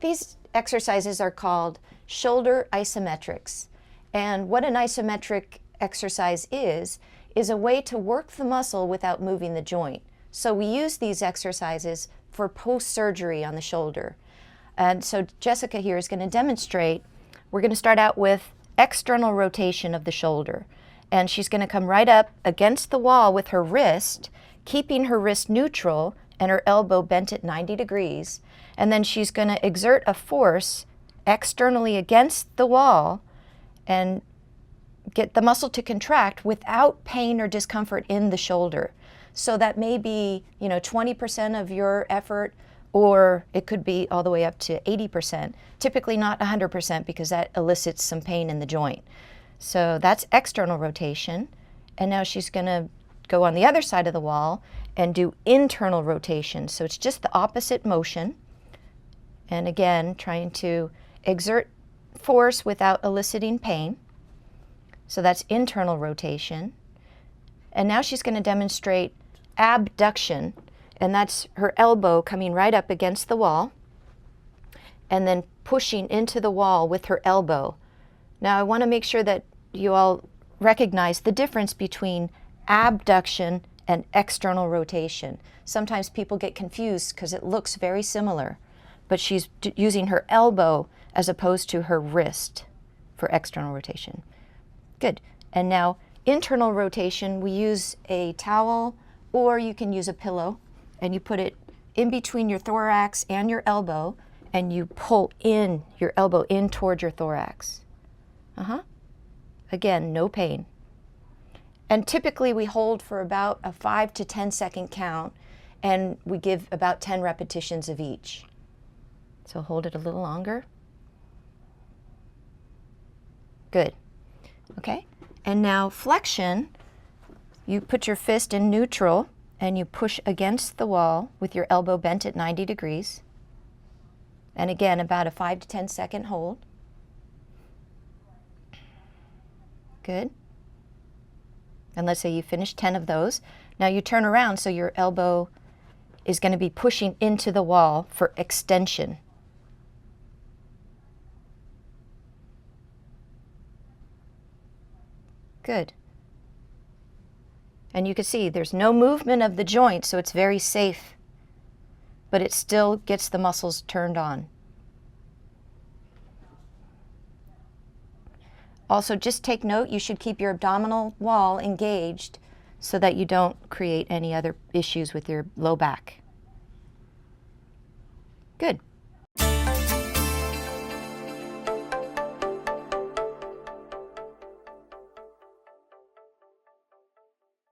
These exercises are called shoulder isometrics. And what an isometric exercise is a way to work the muscle without moving the joint. So we use these exercises for post-surgery on the shoulder. And so Jessica here is going to demonstrate. We're going to start out with external rotation of the shoulder. And she's going to come right up against the wall with her wrist, keeping her wrist neutral and her elbow bent at 90 degrees. And then she's going to exert a force externally against the wall and get the muscle to contract without pain or discomfort in the shoulder. So that may be, 20% of your effort, or it could be all the way up to 80%. Typically not 100% because that elicits some pain in the joint. So that's external rotation. And now she's going to go on the other side of the wall and do internal rotation. So it's just the opposite motion. And again, trying to exert force without eliciting pain. So that's internal rotation. And now she's going to demonstrate abduction, and that's her elbow coming right up against the wall and then pushing into the wall with her elbow. Now I want to make sure that you all recognize the difference between abduction and external rotation. Sometimes people get confused because it looks very similar, but she's using her elbow as opposed to her wrist for external rotation. Good. And now internal rotation, we use a towel or you can use a pillow, and you put it in between your thorax and your elbow, and you pull in your elbow in toward your thorax. Again, no pain. And typically we hold for about a 5 to 10 second count, and we give about 10 repetitions of each. So hold it a little longer. Good. Okay. And now flexion, you put your fist in neutral and you push against the wall with your elbow bent at 90 degrees. And again, about a 5 to 10 second hold. Good. And let's say you finish 10 of those. Now you turn around so your elbow is going to be pushing into the wall for extension. Good. And you can see there's no movement of the joint, so it's very safe, but it still gets the muscles turned on. Also, just take note, you should keep your abdominal wall engaged so that you don't create any other issues with your low back. Good.